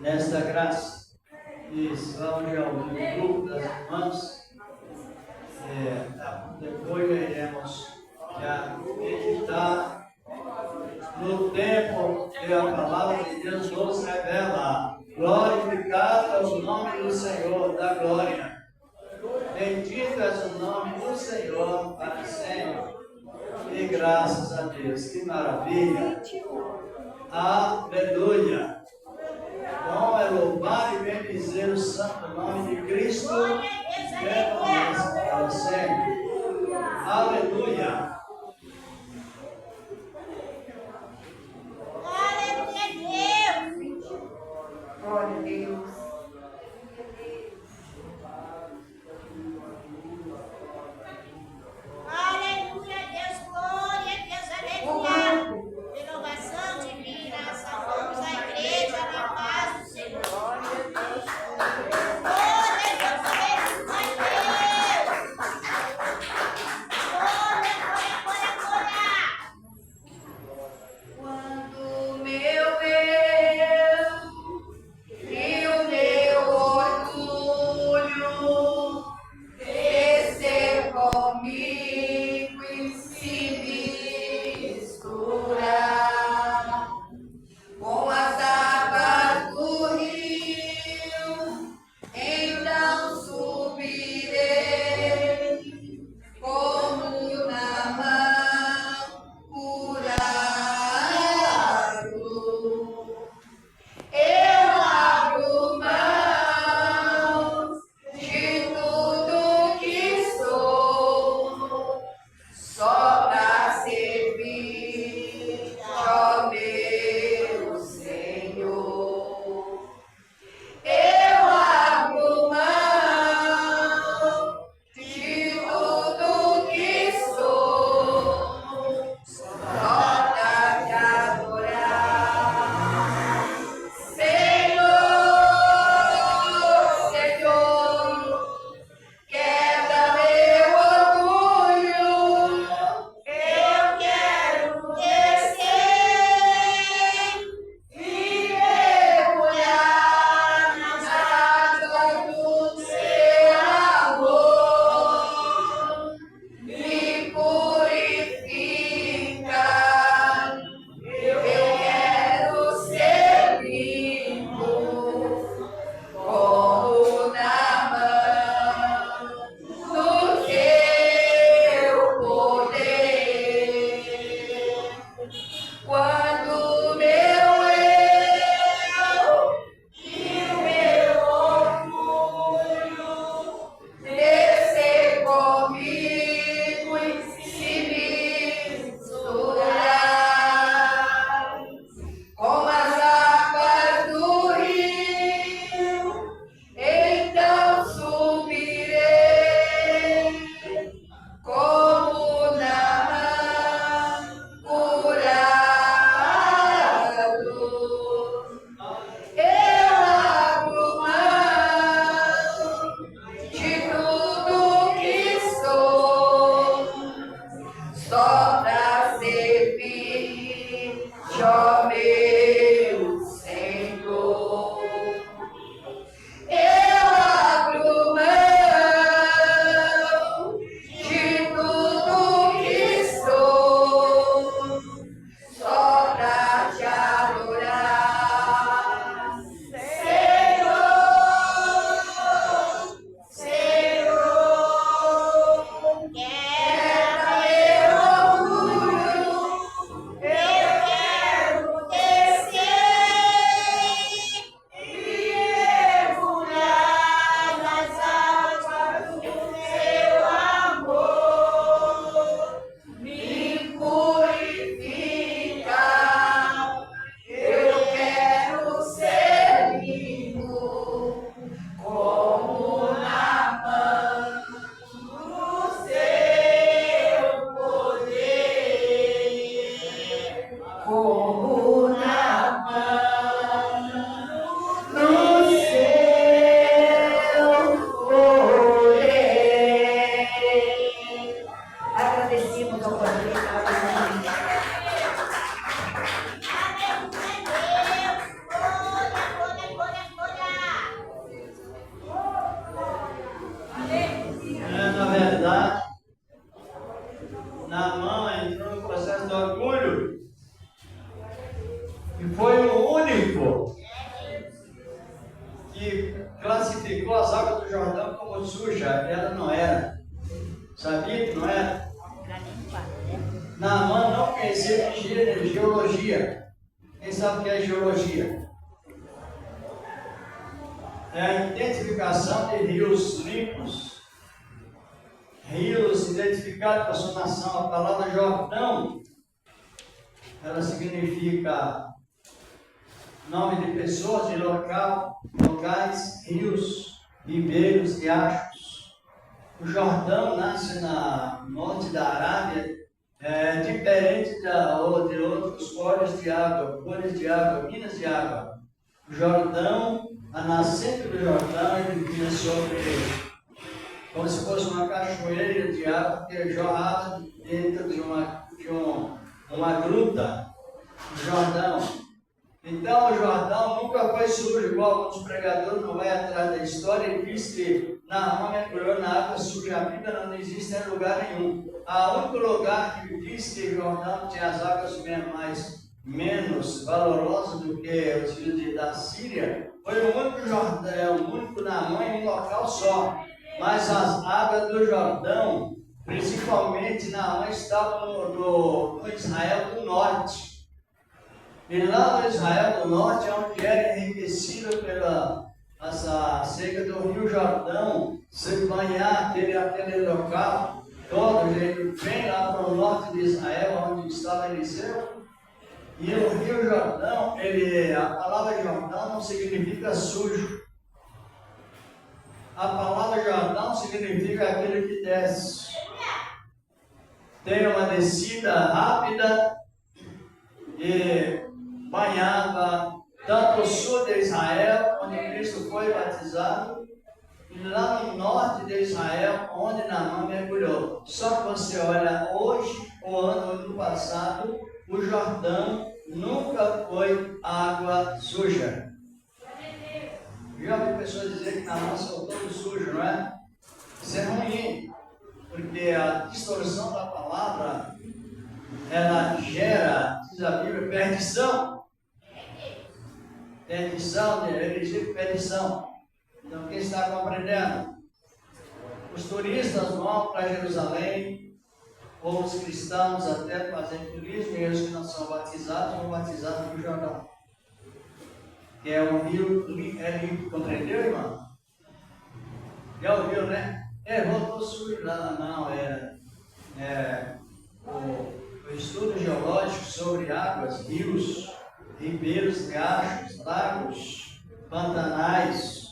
Nesta graça, estamos já ouvindo o grupo das irmãs. Depois iremos já meditar no tempo que a palavra de Deus nos revela. Glorificado é o nome do Senhor da glória. Bendito é o nome do Senhor para sempre. E graças a Deus, que maravilha. Aleluia. Bom é louvar e bendizer o santo nome de Cristo, que permanece para sempre. Aleluia. Glória a Deus. Aleluia, Deus, glória a Deus, aleluia. Renovação divina, salvamos a igreja na paz do Senhor. Glória a Deus, aleluia. único que classificou as águas do Jordão como suja. Ela não era. Sabia que não era? Naamã não conhecia de geologia. Quem sabe o que é geologia? É a identificação de rios limpos. Rios identificados com a sua nação. A palavra Jordão, ela significa nome de pessoas, de locais, rios, ribeiros, riachos. O Jordão nasce no norte da Arábia, diferente de outros cores de água, minas de água. O Jordão, a nascente do Jordão, ele vinha sobre, como se fosse uma cachoeira de água que jorrava dentro de uma gruta. O Jordão. Então o Jordão nunca foi sujo, igual alguns pregadores não vai atrás da história e diz que Naamã mergulhou na água suja. A Bíblia não existe em lugar nenhum. O único lugar que diz que o Jordão tinha as águas menos valorosas do que os rios da Síria foi o único Jordão, o único Naamã em um local só. Mas as águas do Jordão, principalmente Naamã, estavam no Israel do Norte. E lá no Israel do Norte é onde era enriquecido pela essa seca do Rio Jordão, se banhar aquele local todo, ele vem lá para o norte de Israel, onde estava Eliseu. E o Rio Jordão, a palavra Jordão não significa sujo. A palavra Jordão significa aquele que desce. Tem uma descida rápida e banhava tanto o sul de Israel, onde Cristo foi batizado, e lá no norte de Israel, onde Naamã mergulhou. Só que você olha hoje, o ano passado, o Jordão nunca foi água suja. Já ouvi pessoas dizer que Naamã saiu todo sujo, não é? Isso é ruim, porque a distorção da palavra, ela gera, diz a Bíblia, perdição. Perdição, perdição. Então, quem está compreendendo? Os turistas vão para Jerusalém, ou os cristãos até fazem turismo, e os que não são batizados, vão batizados no Jordão. Que é um rio limpo, compreendeu, irmão? Já ouviu, né? Voltou sujo lá, não, o estudo geológico sobre águas, rios, ribeiros, riachos, lagos, pantanais,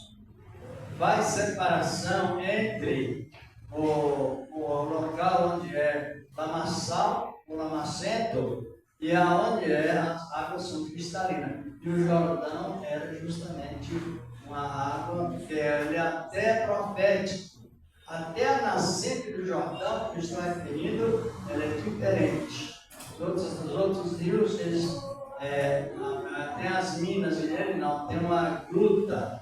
faz separação entre o local onde é lamaçal, o lamacento, e aonde as águas são cristalinas. E o Jordão era justamente uma água que é até profética. Até a nascente do Jordão, que está referindo, ela é diferente. Os outros rios, eles tem as minas, e ele não, tem uma gruta,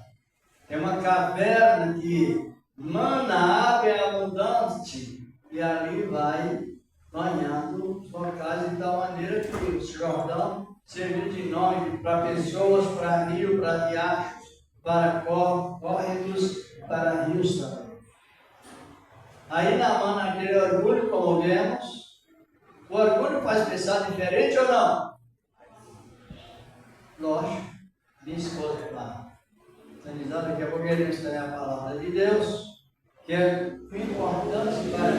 tem uma caverna que mana água é abundante, e ali vai banhando os locais de tal maneira que o Jordão serviu de nome para pessoas, para rio, para riachos, para córregos, para rios também. Aí Naamã, naquele orgulho, como vemos, o orgulho faz pensar diferente ou não? Lógico, minha esposa, claro. Então, daqui a pouco iremos ter a palavra de Deus, que é importante para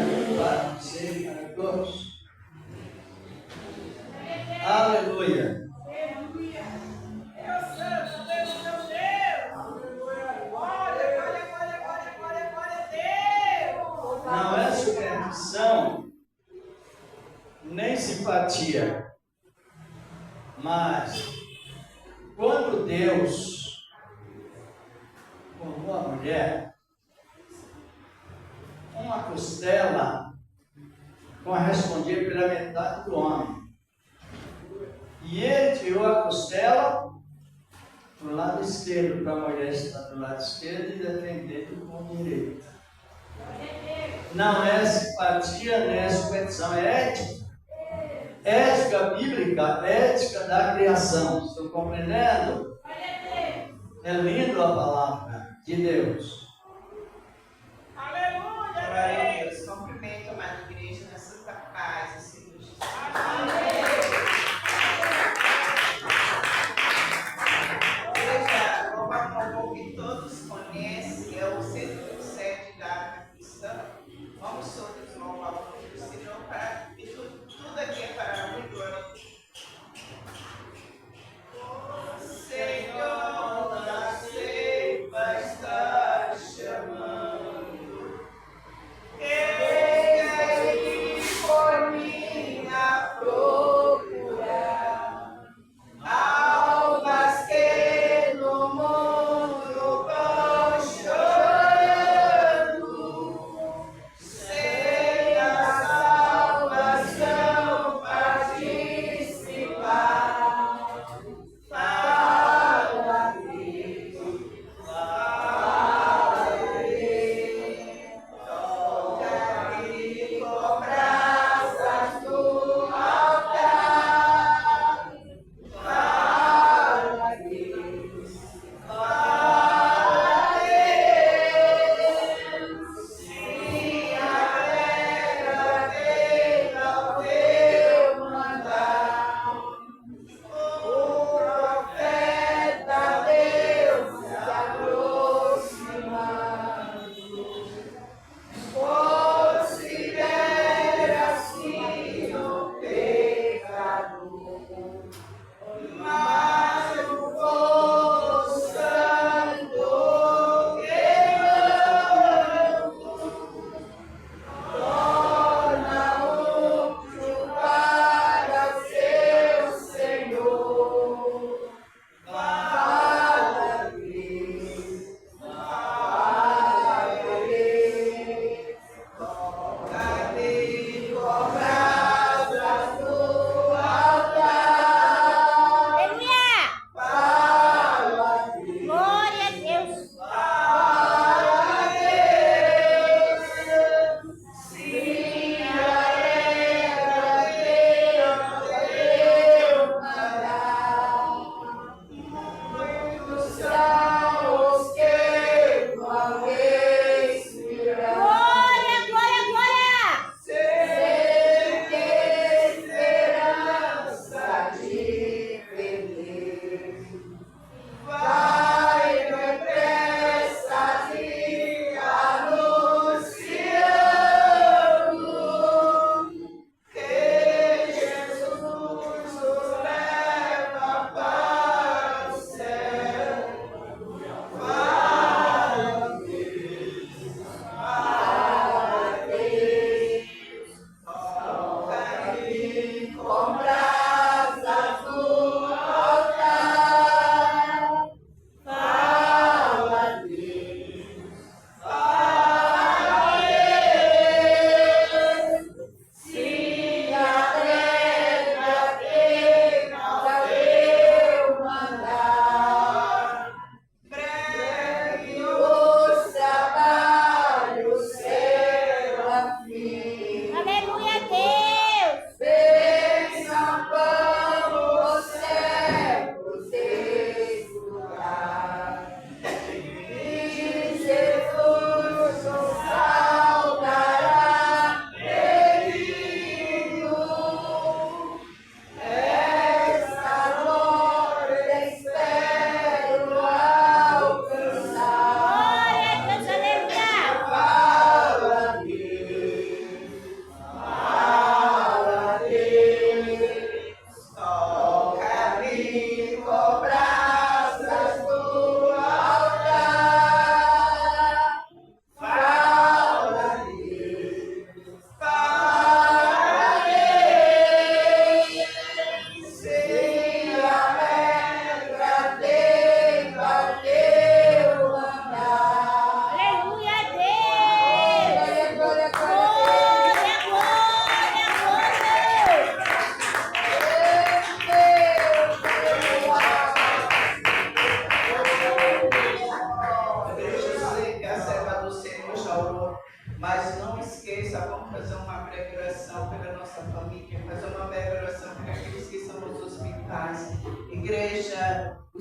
você e para todos. Aleluia. Não é superstição, nem simpatia, mas quando Deus formou a mulher, uma costela correspondia pela metade do homem. E ele tirou a costela para o lado esquerdo, para a mulher estar do lado esquerdo e defendendo com o direito. Não é simpatia, nem é superstição, é ética. ética bíblica, ética da criação. Estão compreendendo? É lindo a palavra de Deus. Glória a Deus. Cumprimento a amada igreja na santa paz do Senhor Jesus. Veja, louvar um que todos conhecem, é o centro do sede da alma cristã. Vamos todos louvar o nome do Senhor, para que tudo aqui é para a glória. Senhor, da ceifa está chamando. Eis aí por minha flor.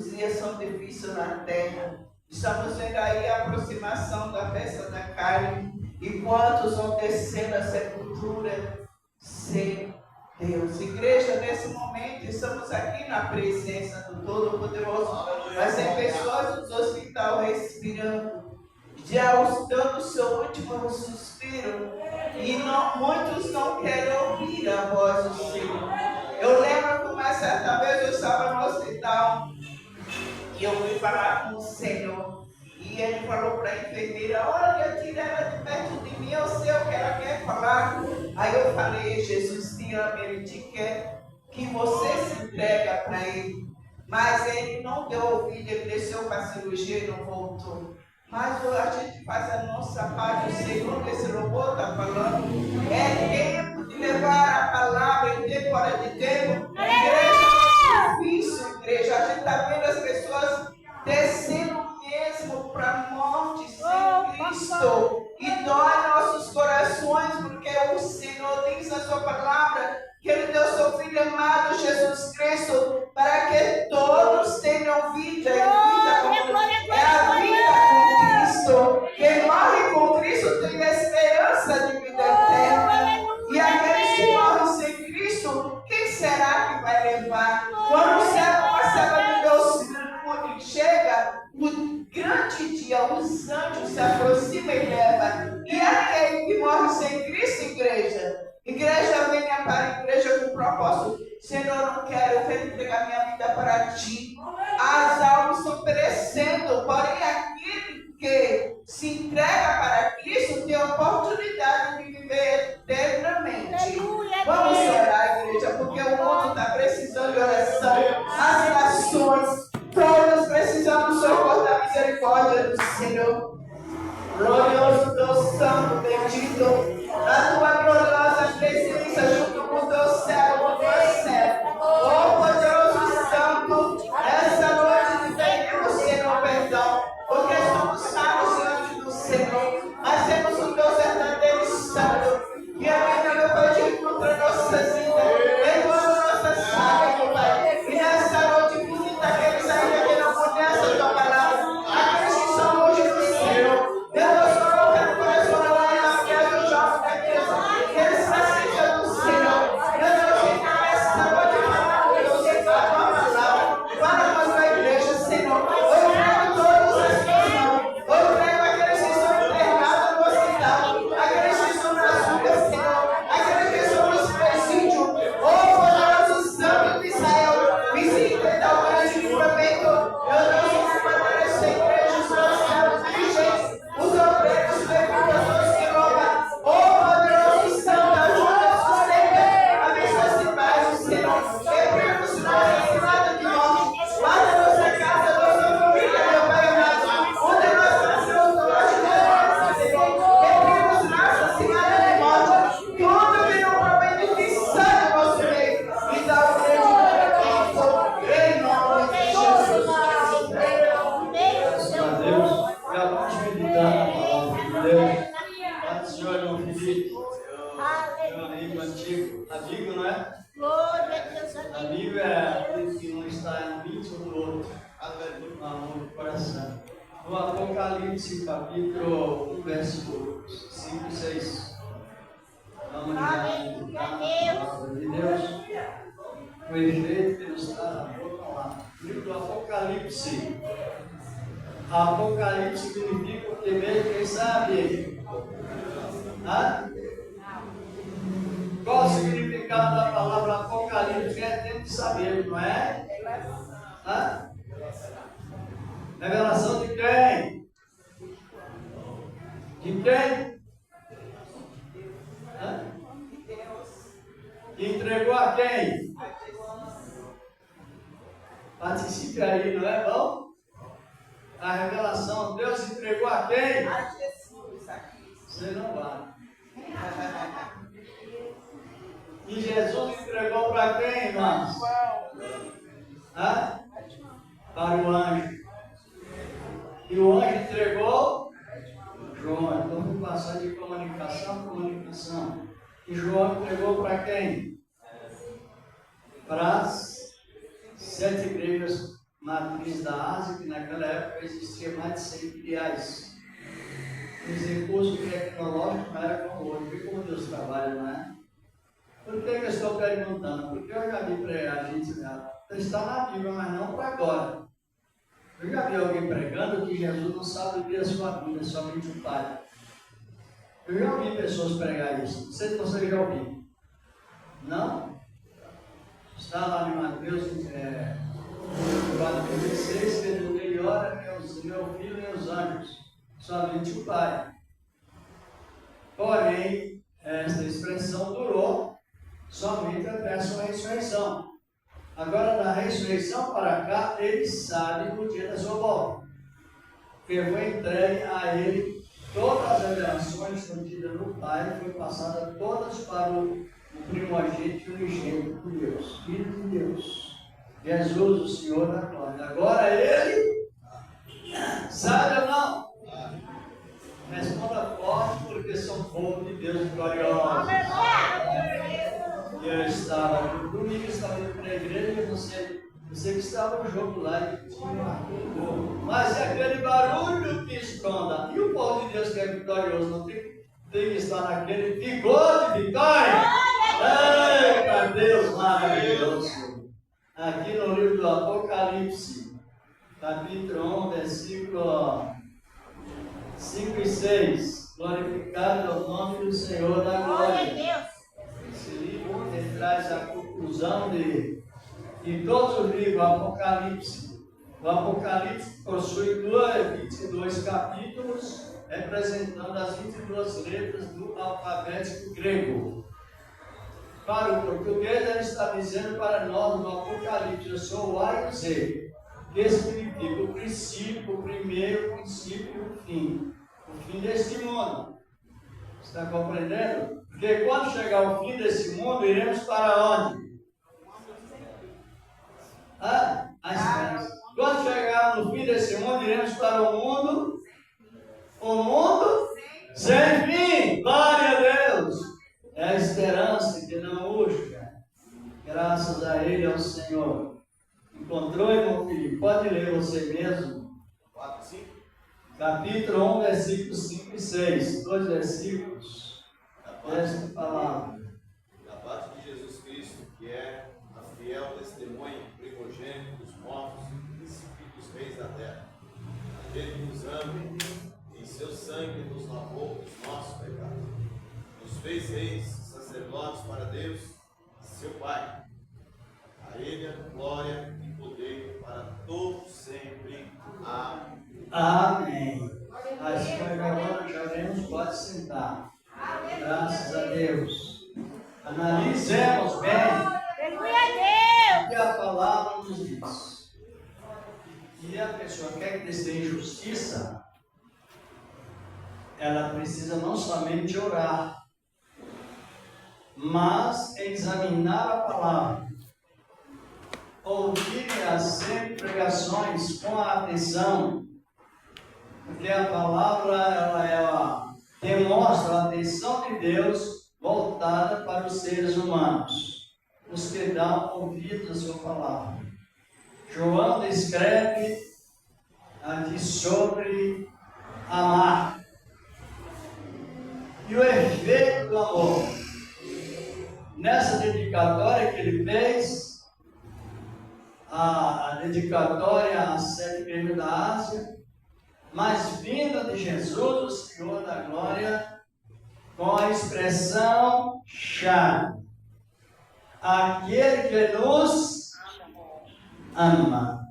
os dias são difíceis na terra. Estamos vendo aí a aproximação da festa da carne. E quantos vão descer na sepultura sem Deus. Igreja, nesse momento, estamos aqui na presença do Todo-Poderoso. Mas tem pessoas nos hospitais respirando, já dando o seu último suspiro. E muitos não querem ouvir a voz do Senhor. Eu lembro que uma certa vez eu estava no hospital e eu fui falar com o Senhor. E ele falou para a enfermeira: olha, tira ela de perto de mim, eu sei o que ela quer falar. Aí eu falei: Jesus te ama, ele te quer que você se entrega para ele. Mas ele não deu ouvido, ele desceu para a cirurgia e não voltou. Mas a gente faz a nossa parte, o Senhor, que esse robô está falando. É tempo de levar a palavra em tempo, fora de tempo. Igreja é difícil, igreja. A gente está vendo as pessoas descendo mesmo para a morte sem Cristo. E dói nossos corações, porque o Senhor diz na sua palavra que Ele deu seu Filho amado, Jesus Cristo, para que todos tenham vida. É a vida com Cristo. Quem morre com Cristo tem a esperança de vida eterna. E aqueles que morrem sem Cristo, quem será que vai levar? Quando o servo de Deus chega, o grande dia, os anjos se aproximam e levam. E aquele que morre sem Cristo, igreja, venha para a igreja com propósito. Senhor, eu não quero, eu quero entregar minha vida para ti. As almas estão perecendo, porém aquele que se entrega para Cristo tem a oportunidade de viver eternamente. Vamos orar, igreja, porque o mundo está precisando de oração. As nações, todas precisamos do socorro da misericórdia do Senhor. Glorioso Deus Santo, bendito, a tua gloriosa presença junto com o teu céu, com o teu céu. Oh, poderoso Santo, essa noite te pedimos, Senhor, perdão, porque somos salvos diante do Senhor, mas temos um Deus verdadeiro e santo, que ainda não pode contra nossas vidas, perdoa nossas falhas, meu Pai. E nessa noite visita aqueles ainda que não conhecem a tua palavra, aqueles que são longe do Senhor. Deus, coloca no coração lá na fé do jovem da criança, que eles precisam do Senhor. Deus, que essa noite fala com você, fala com a palavra, fala com a sua igreja, Senhor. Eu entrego todas as suas mãos, eu entrego aqueles que estão internados no hospital, aqueles que estão nas ruas, Senhor, aqueles que estão nos presídios. Oh, poderoso Santo de Israel, visita e dá o grande livramento. Meu Deus, que fortalece a igreja, os seus servos dirigentes, os obreiros, os pessoas que roubam. Oh, poderoso Santo, ajuda, sustenta, abençoa esse bairro, Senhor. Quebremos nossa cilada de morte. Guarda nossa casa, nossa família, meu Pai amado. Onde nós nascemos, nós te Senhor. Quebremos nossa cilada de morte. Tudo que não provém de ti, sai do nosso meio. E dá o grande livramento. Em nome de Jesus. Graças a Deus, já vamos meditar na palavra de Deus. Pai do Senhor, meu Felipe, meu amigo antigo, amigo, não é? Amigo é aquele que não está em íntimo do outro, no amor do coração. No Apocalipse, capítulo 1, verso 5 e 6. Vamos meditar na palavra de Deus. O efeito que nos está lá. Livro do Apocalipse. Apocalipse significa o que mesmo, quem sabe? Hã? Qual o significado da palavra Apocalipse? É tempo de saber, não é? Hã? Revelação de quem? De quem? Hã? Que entregou a quem? Participe aí, não é bom? A revelação, Deus entregou a quem? A Jesus aqui. Você não vai. E Jesus entregou para quem, irmãos? Hã? Para o anjo. E o anjo entregou João. Então vamos passar de comunicação a comunicação. E João entregou para quem? Para as 7 igrejas matriz da Ásia, que naquela época existia mais de 100 filiais. Os recursos tecnológicos não eram como hoje. Vê como Deus trabalha, não é? Por que eu estou perguntando? Porque eu já vi pregar gente, está na Bíblia, mas não para agora. Eu já vi alguém pregando que Jesus não sabe ler a sua Bíblia, somente o Pai. Eu já ouvi pessoas pregar isso. Não sei se você já ouviu. Não? Está lá em Mateus 4:16, que ele ora, meu filho e meus anjos, somente o Pai. Porém, esta expressão durou somente até a sua ressurreição. Agora, da ressurreição para cá, ele sabe no dia da sua volta. Porque foi entregue a ele todas as revelações contidas no Pai, foi passada todas para o primogênito e unigênito de Deus, Filho de Deus, Jesus, o Senhor da glória. Agora ele sabe ou não? Responda forte, porque são povo de Deus gloriosos. Eu estava no domingo, estava indo para a igreja, você que estava no jogo lá e tinha mas é aquele barulho que esconda. E o povo de Deus que é vitorioso não tem que estar naquele vigor de vitória. Eita Deus maravilhoso! Aqui no livro do Apocalipse, capítulo 1, versículo 5 e 6. Glorificado é o nome do Senhor da glória. Esse livro ele traz a conclusão de todos os livros, o Apocalipse. O Apocalipse possui 22 capítulos, representando as 22 letras do alfabeto grego. Para o português, ele está dizendo para nós no Apocalipse: eu sou o A e o Z, que significa o princípio, o primeiro, o princípio e o fim deste mundo. Está compreendendo? Porque quando chegar o fim desse mundo, iremos para onde? A esperança. Quando chegar no fim desse mundo, iremos para o mundo sem fim. Glória a Deus! É a esperança que não urge. Graças a Ele, ao Senhor. Encontrou, irmão Felipe? Pode ler você mesmo. 4, 5. Capítulo 1, versículos 5 e 6. 2 versículos. Esta palavra. Da parte de Jesus Cristo, que é a fiel testemunha, primogênito dos mortos, príncipe dos reis da terra. Ele nos ama e em seu sangue nos lavou dos nossos pecados. Nos fez reis, sacerdotes para Deus, seu Pai. A Ele a glória e poder para todos sempre. Amém. Amém. As que agora já vemos, pode sentar. Graças a Deus. Analisemos bem o que a palavra nos diz. E a pessoa que quer que Deus tenha justiça, ela precisa não somente orar, mas examinar a palavra. Ouvir as sempre pregações com atenção, porque a palavra ela demonstra a atenção de Deus voltada para os seres humanos, os que dão ouvido à sua palavra. João descreve aqui sobre amar e o efeito do amor. Nessa dedicatória que ele fez, a dedicatória às 7 igrejas da Ásia, mas vindo de Jesus, o Senhor da glória, com a expressão chave: aquele que nos ama.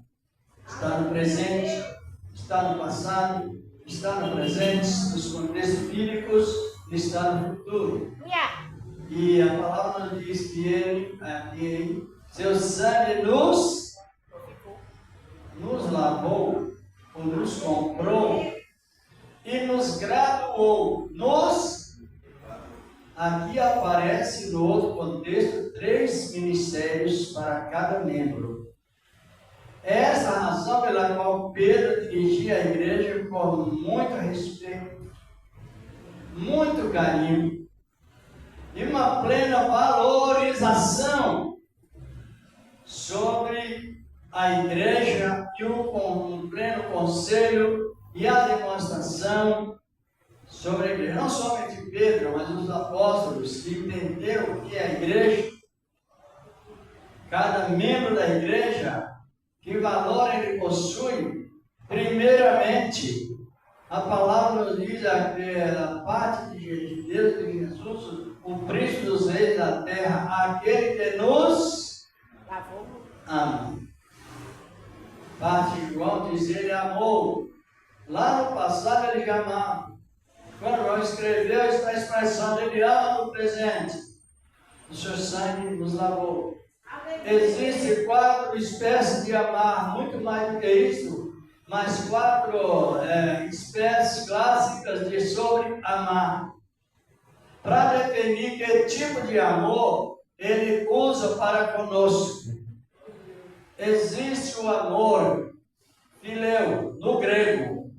Está no presente, está no passado, está no presente, nos contextos bíblicos, está no futuro. E a palavra nos diz que ele, seu sangue nos lavou, ou nos comprou e nos graduou. Aqui aparece no outro contexto 3 ministérios para cada membro. Essa é a razão pela qual Pedro dirigia a igreja com muito respeito, muito carinho e uma plena valorização sobre a igreja e um pleno conselho e a demonstração sobre a igreja. Não somente Pedro, mas os apóstolos que entenderam o que é a igreja, cada membro da igreja, que valor ele possui. Primeiramente, a palavra nos diz da parte de Deus, de Jesus, o príncipe dos reis da terra, aquele que nos ama. Parte de João diz, ele amou. Lá no passado ele já amava. Quando João escreveu, está a expressão dele ama no presente. O seu sangue nos lavou. Existem 4 espécies de amar, muito mais do que isso, mas 4 espécies clássicas de sobre amar. Para definir que tipo de amor ele usa para conosco. Existe o amor fileu, no grego.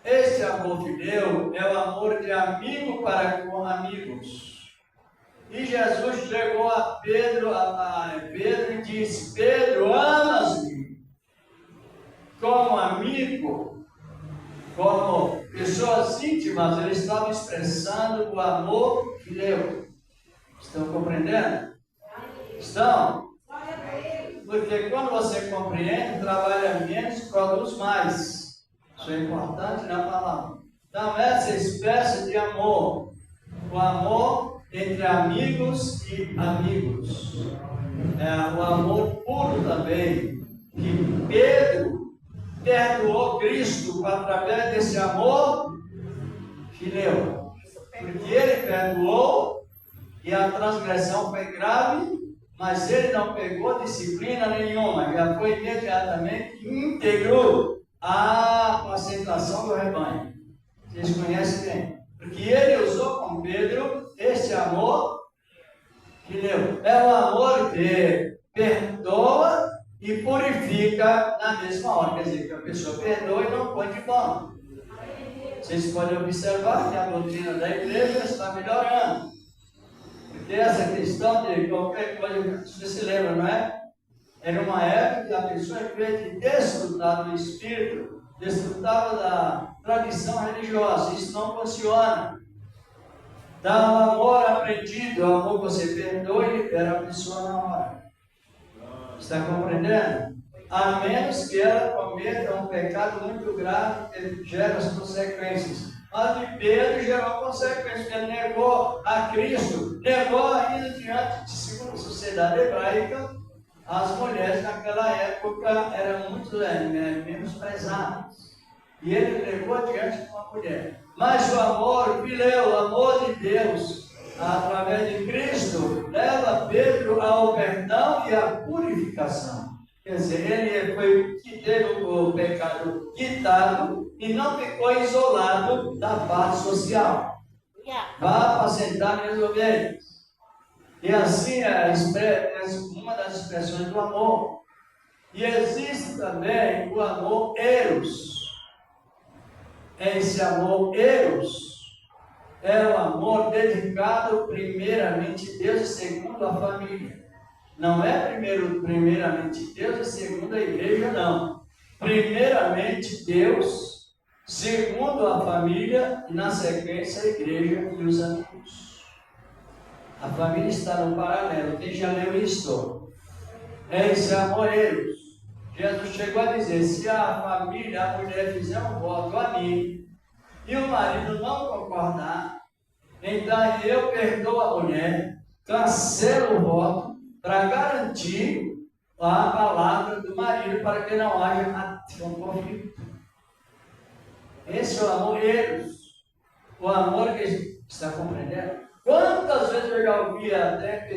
Este amor fileu é o amor de amigo para com amigos. E Jesus chegou a Pedro e disse, Pedro, amas-me como amigo, como pessoas íntimas. Ele estava expressando o amor fileu. Estão compreendendo? Estão? Porque quando você compreende, trabalha menos e produz mais. Isso é importante na palavra. Então, essa espécie de amor, o amor entre amigos e amigos, o amor puro também, que Pedro perdoou Cristo através desse amor fileu. Porque ele perdoou e a transgressão foi grave, mas ele não pegou disciplina nenhuma, já foi imediatamente íntegro à apacentação do rebanho. Vocês conhecem bem? Porque ele usou com Pedro este amor que deu. É o amor que perdoa e purifica na mesma hora. Quer dizer, que a pessoa perdoa e não põe de pano. Vocês podem observar que a doutrina da igreja está melhorando. Porque essa questão de qualquer coisa, você se lembra, não é? Era uma época que a pessoa, em vez de desfrutar do Espírito, desfrutava da tradição religiosa. Isso não funciona. Dá um amor aprendido, o amor que você perdoa e libera a pessoa na hora. Está compreendendo? A menos que ela cometa um pecado muito grave que gera as consequências. Mas de Pedro gerou consequências, porque ele negou a Cristo, negou ainda diante de, segundo a sociedade hebraica, as mulheres naquela época eram muito menosprezadas. E ele negou diante de uma mulher. Mas o amor, o amor de Deus, através de Cristo, leva Pedro ao perdão e à purificação. Quer dizer, ele teve o pecado quitado e não ficou isolado da parte social. Vá apacentar minhas ovelhas. E assim é uma das expressões do amor. E existe também o amor eros. Esse amor eros é o amor dedicado primeiramente a Deus e segundo a família. Não é primeiramente Deus e segundo a igreja, não. Primeiramente Deus, segundo a família e na sequência a igreja e os amigos. A família está no paralelo. Quem já leu isso? É esse amor eros. Jesus chegou a dizer, se a família, a mulher fizer um voto a mim, e o marido não concordar, então eu perdoo a mulher, cancelo o voto, para garantir a palavra do marido, para que não haja um conflito. Esse é o amor eros. O amor que está compreendendo. Quantas vezes eu já ouvi até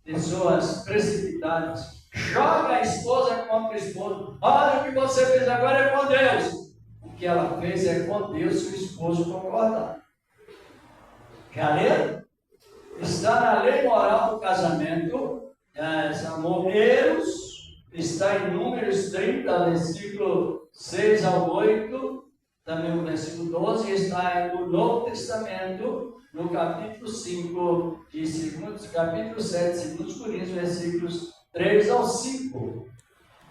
pessoas precipitadas, joga a esposa contra o esposo. Olha, o que você fez agora é com Deus. O que ela fez é com Deus se o esposo concordar. Já leram? Está na lei moral do casamento, esse amor eros, está em Números 30, versículo 6 ao 8, também no versículo 12, está no Novo Testamento, no capítulo 5, capítulo 7, 2 Coríntios, versículos 3 ao 5.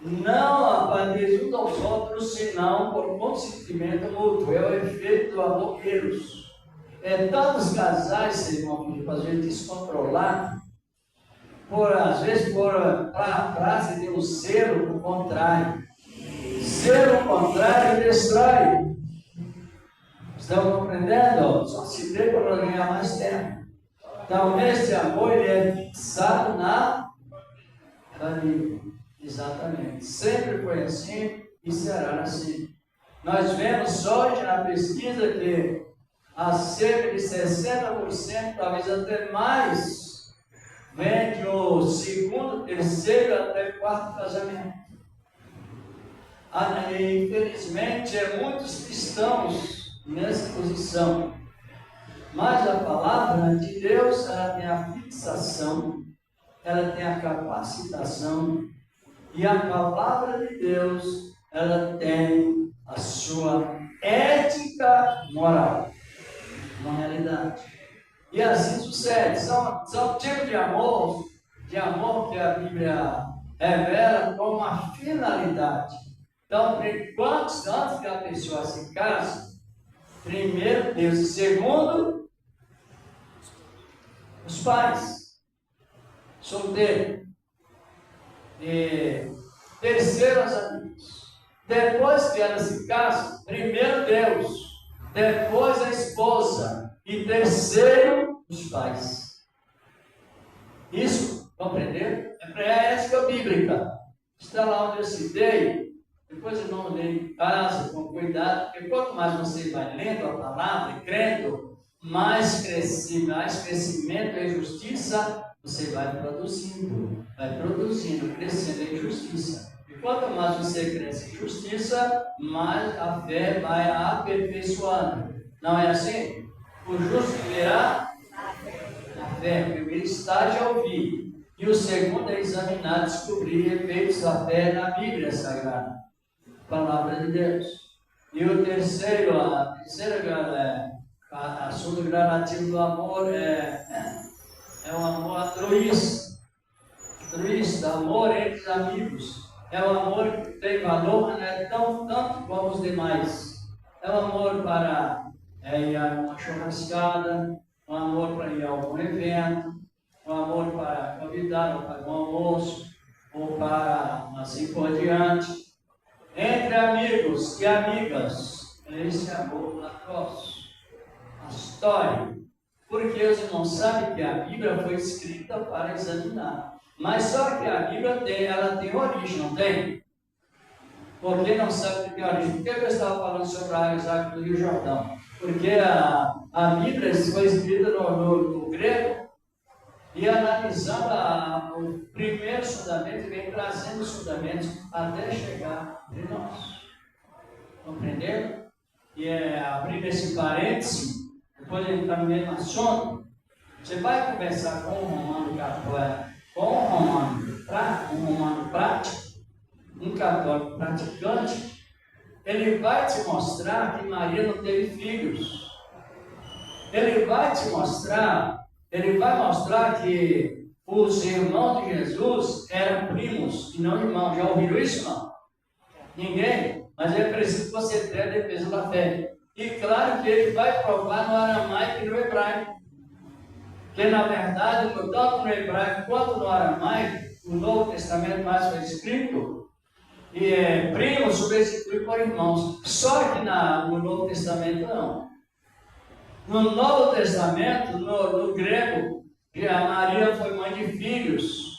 não apagueis uns aos outros, senão por consentimento mútuo. É o efeito do amor eros. Tantos casais, irmão, que às vezes descontrolados, às vezes para a frase de um zelo contrário. Zelo contrário destrói. Estão compreendendo? Só se vê para ganhar mais tempo. Então, esse amor ele é fixado na família. Exatamente. Sempre foi assim e será assim. Nós vemos hoje na pesquisa que há cerca de 60%, talvez até mais, vem de o segundo, terceiro até quarto casamento. Infelizmente, muitos cristãos nessa posição. Mas a palavra de Deus, ela tem a fixação, ela tem a capacitação, e a palavra de Deus, ela tem a sua ética moral, uma realidade. E assim sucede. São tipos de amor que a Bíblia revela como uma finalidade. Então, antes que a pessoa se case, primeiro Deus, e segundo, os pais, solteiro, e terceiro, os amigos. Depois que ela se casa, primeiro Deus, depois a esposa, e terceiro, os pais. Isso, compreendeu? É a ética bíblica. Está lá onde eu citei. Depois eu não leio em casa, com cuidado, porque quanto mais você vai lendo a palavra e crendo, mais crescimento em justiça você vai produzindo, crescendo em justiça. E quanto mais você cresce em justiça, mais a fé vai aperfeiçoando. Não é assim? O justo viverá na fé. O primeiro estágio é ouvir, e o segundo é examinar, descobrir efeitos da fé na Bíblia Sagrada. Palavra de Deus. E o terceiro, assunto gradativo do amor é o amor altruísta, amor entre os amigos. É o amor que tem valor, não é tanto como os demais. É o amor para ir a uma churrascada, um amor para ir a algum evento, um amor para convidar para um almoço, ou para assim por diante. Entre amigos e amigas, esse amor atroz, a história. Porque os irmãos sabem que a Bíblia foi escrita para examinar. Mas só que a Bíblia ela tem origem, não tem? Por que não sabe que tem origem? Por que eu estava falando sobre a água do Rio Jordão? Porque a Bíblia foi escrita no grego, e analisando o primeiro fundamento, vem trazendo os fundamentos até chegar em nós. Compreenderam? E abrindo esse parêntese, depois de entrar no mesmo assunto, você vai conversar com um romano católico, um romano prático, um católico praticante, ele vai te mostrar que Maria não teve filhos. Ele vai mostrar que os irmãos de Jesus eram primos e não irmãos. Já ouviram isso, não? Ninguém? Mas é preciso que você tenha a defesa da fé. E claro que ele vai provar no aramaico e no hebraico. Porque na verdade, tanto no hebraico quanto no aramaico, o Novo Testamento mais foi escrito, e primo substitui por irmãos. Só que no Novo Testamento não. No Novo Testamento, no grego, a Maria foi mãe de filhos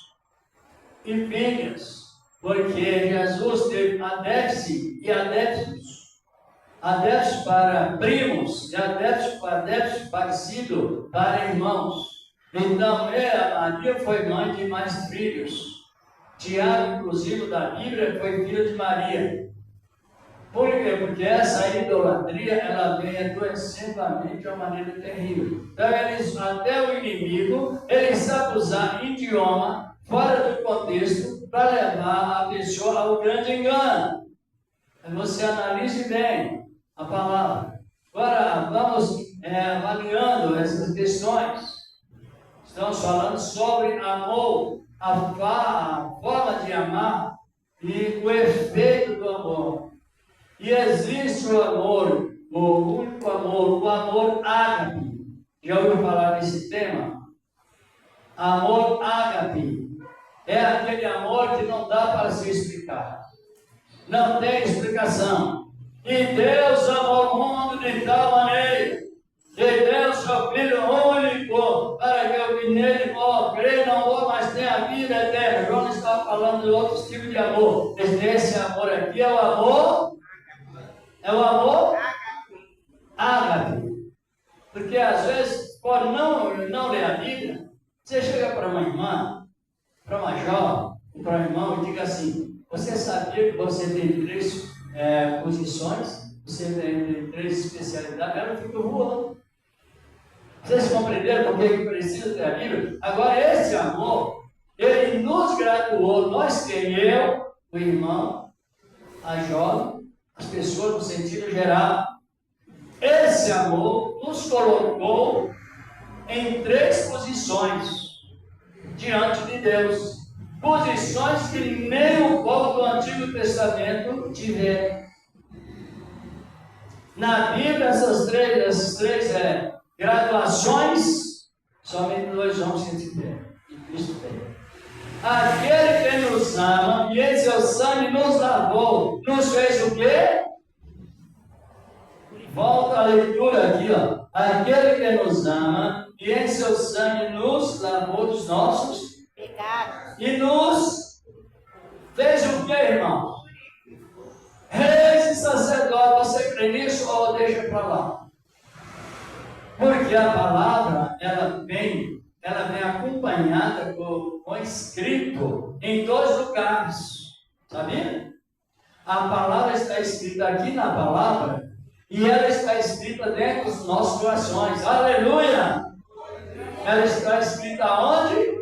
e filhas, porque Jesus teve adeptos e adeptos para primos e adeptos parecidos para irmãos. Então, a Maria foi mãe de mais filhos. Tiago, inclusive, da Bíblia, foi filho de Maria. Por quê? Porque essa idolatria, ela vem adoecendo a mente de uma maneira terrível. Então, até o inimigo, ele sabe usar idioma fora do contexto para levar a pessoa ao grande engano. Você analise bem a palavra. Agora, vamos avaliando essas questões. Estamos falando sobre amor, a forma de amar. e o efeito do amor. E existe o amor, o único amor, o amor ágape. Já ouviu falar desse tema? Amor ágape. É aquele amor que não dá para se explicar. Não tem explicação. E Deus amou o mundo de tal maneira que deu seu Filho único para que o que nele crê não morra, mas tenha a vida eterna. João estava falando de outros tipos de amor. Esse amor aqui é o amor ágape. Porque às vezes, por não ler a Bíblia, você chega para uma irmã, para uma jovem, para um irmão e diga assim: você sabia que você tem 3 posições? Você tem 3 especialidades? Ela fica voando. Vocês compreenderam por que precisa ter a Bíblia? Agora, esse amor, ele nos graduou, nós quem? Eu, o irmão, a jovem, as pessoas no sentido geral. Esse amor nos colocou em 3 posições diante de Deus. Posições que nem o povo do Antigo Testamento tiveram. Na Bíblia, essas três graduações, somente 2 homens que tiveram. E Cristo tem. Aquele que nos ama, e em seu sangue nos lavou, nos fez o quê? Volta a leitura aqui, ó. Aquele que nos ama, e em seu sangue nos lavou dos nossos pecados. E nos fez o que, irmão? Reis e sacerdotes. Você crê nisso ou deixa para lá? Porque a palavra, ela vem acompanhada com escrito em 2 lugares. Sabia? A palavra está escrita aqui na palavra e ela está escrita dentro dos nossos corações. Aleluia! Ela está escrita onde?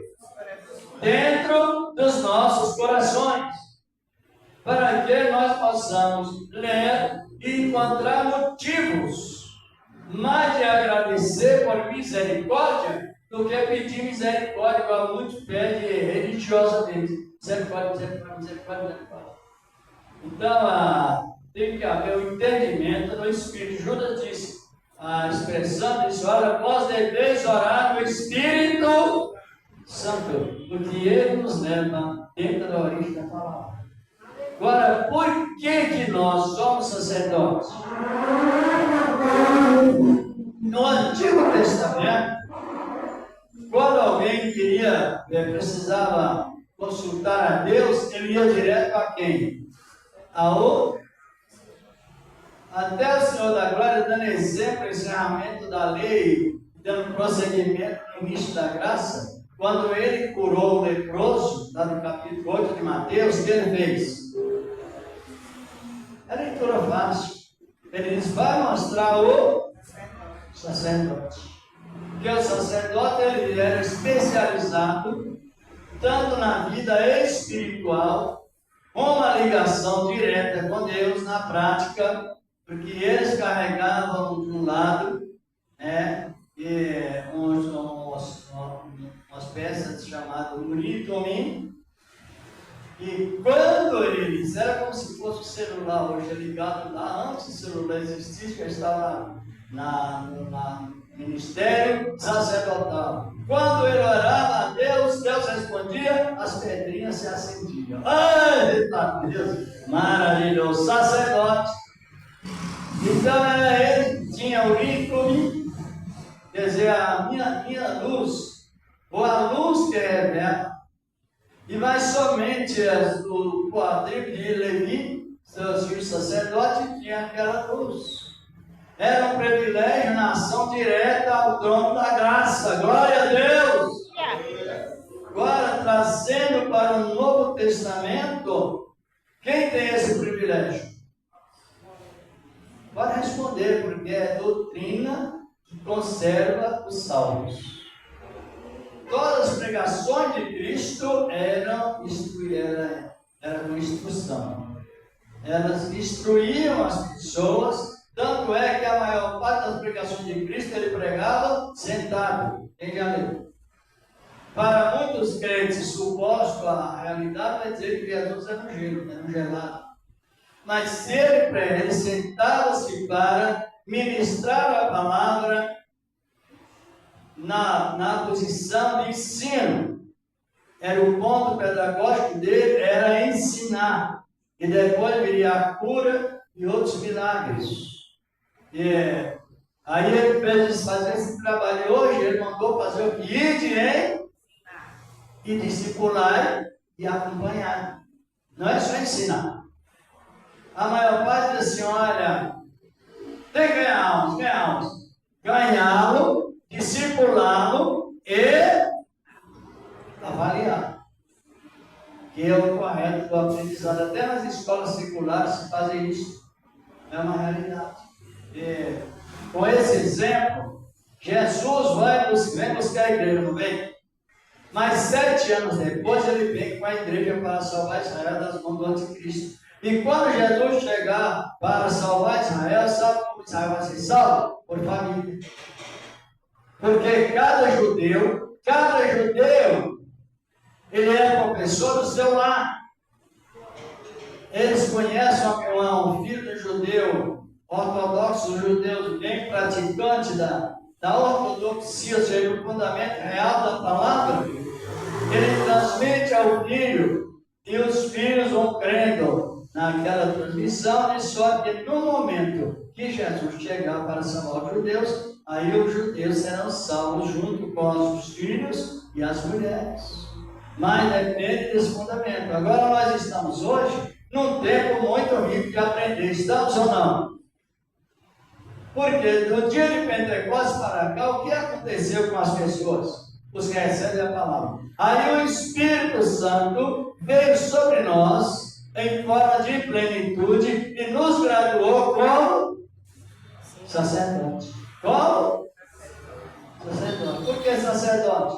Dentro dos nossos corações, para que nós possamos ler e encontrar motivos mais de agradecer por misericórdia do que pedir misericórdia, igual muitos pedem religiosamente. Misericórdia. Então, tem que haver o entendimento do Espírito. Judas disse, a expressão disse: olha, vós deveis orar no Espírito Santo, porque ele nos leva dentro da origem da palavra. Agora, por que nós somos sacerdotes? No Antigo Testamento, quando alguém precisava consultar a Deus, ele ia direto a quem? Até o Senhor da Glória, dando exemplo, encerramento da lei, dando prosseguimento no início da graça. Quando ele curou o leproso, lá no capítulo 8 de Mateus, o que ele fez? É leitura fácil. Ele diz: vai mostrar o sacerdote. Porque o sacerdote ele era especializado tanto na vida espiritual, com uma ligação direta com Deus na prática, porque eles carregavam de um lado umas peças chamadas Urim e Tumim, e quando eles, era como se fosse o celular hoje ligado lá, antes do celular existir, já estava no ministério sacerdotal. Quando ele orava a Deus, Deus respondia, as pedrinhas se acendiam. Ai, Deus, maravilhoso, sacerdote. Então era ele que tinha o ícone, quer dizer, a minha luz, ou a luz que é revela, e vai somente a tribo de Levi, seus filhos sacerdotes, tinha aquela luz. Era um privilégio na ação direta ao trono da graça. Glória a Deus! Agora, trazendo para o Novo Testamento, quem tem esse privilégio? Pode responder, porque é doutrina que conserva os salvos. Todas as pregações de Cristo eram com instrução. Elas instruíam as pessoas. Tanto é que a maior parte das pregações de Cristo ele pregava sentado. Quem já leu? Para muitos crentes suposto a realidade vai dizer que Jesus é no gelo, é no gelado. Mas sempre ele sentava-se para ministrar a palavra na posição de ensino. Era o ponto pedagógico dele, era ensinar. E depois viria a cura e outros milagres. Aí ele fez fazer esse trabalho. Hoje ele mandou fazer o que? Ir e discipular e acompanhar. Não é só ensinar. A maior parte diz assim, olha, tem que ganhar almas. Ganhá-lo, discipulá-lo e avaliar. Que é o correto do aprendizado. Até nas escolas seculares se fazem isso. É uma realidade. Com esse exemplo, Jesus vem buscar a igreja, não vem? Mas 7 anos depois ele vem com a igreja para salvar Israel das mãos do anticristo. E quando Jesus chegar para salvar Israel, sabe como Israel vai ser salvo? Por família. Porque cada judeu, ele é professor do seu lar. Eles conhecem um filho de judeu ortodoxo, judeu bem praticante da ortodoxia, ou seja, o fundamento real da palavra. Ele transmite ao filho e os filhos vão crendo naquela transmissão, de sorte que no momento que Jesus chegar para salvar os judeus, aí os judeus serão salvos junto com os filhos e as mulheres. Mas depende desse fundamento. Agora nós estamos hoje num tempo muito rico de aprender. Estamos ou não? Porque do dia de Pentecostes para cá, o que aconteceu com as pessoas? Os que recebem a palavra. Aí o Espírito Santo veio sobre nós em forma de plenitude e nos graduou como sacerdote. Como? Sacerdote. Por que sacerdote?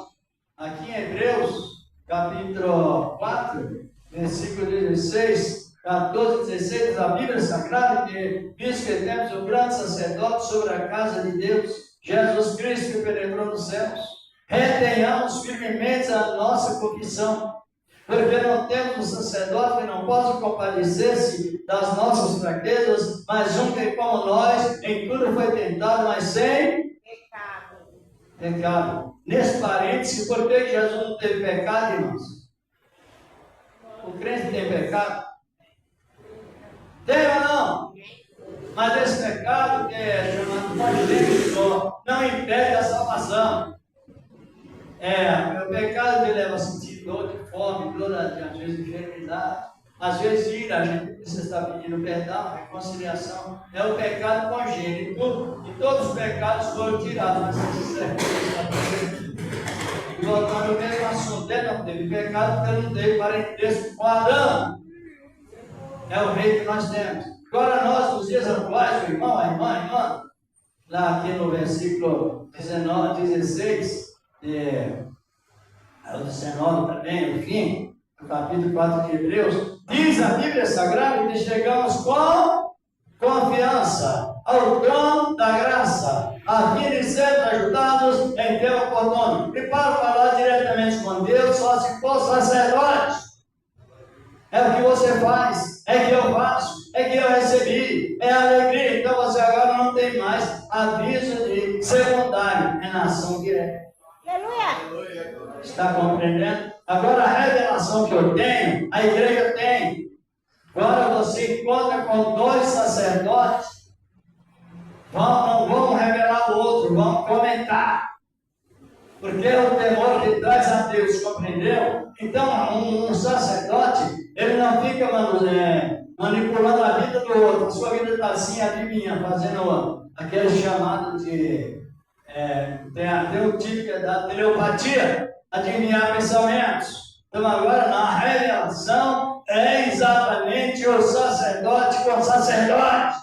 Aqui em Hebreus, capítulo 4, versículo 16, 14, 16, a Bíblia Sagrada, que diz que temos o grande sacerdote sobre a casa de Deus, Jesus Cristo, que penetrou nos céus. Retenhamos firmemente a nossa confissão, porque não temos um sacerdote que não possa compadecer-se das nossas fraquezas, mas um que, como nós, em tudo foi tentado, mas sem pecado. Nesse parêntese, por que Jesus não teve pecado, irmãos? O crente tem pecado? Tem ou não? Mas esse pecado, que é chamado congênito, não impede a salvação. O pecado que leva a sentir dor de fome, dor às vezes de enfermidade, às vezes ira, a gente precisa estar pedindo perdão, reconciliação. É o pecado congênito, e todos os pecados foram tirados, mas isso e voltando ao mesmo assunto, ele não teve pecado porque ele não teve parentesco com Adão. É o rei que nós temos. Agora nós, nos dias atuais, o irmão, a irmã, lá aqui no versículo 16, o 19 também, enfim, no capítulo 4 de Hebreus, diz a Bíblia Sagrada que chegamos com confiança ao trono da graça, a fim de sermos ajudados em tempo oportuno. E para falar diretamente com Deus, só se for sacerdote. É o que você faz, é que eu faço, é que eu recebi, é alegria. Então você agora não tem mais aviso de secundário, é nação direta. Aleluia! Está compreendendo? Agora a revelação que eu tenho, a igreja tem. Agora você encontra com 2 sacerdotes, não vão revelar o outro, vão comentar. Porque é o temor que traz a Deus, compreendeu? Então, um sacerdote, ele não fica manipulando a vida do outro. A sua vida está assim, adivinha, fazendo aquele chamado de... tem um tipo que é da telepatia, adivinhar pensamentos. Então, agora, na revelação, é exatamente o sacerdote com o sacerdote.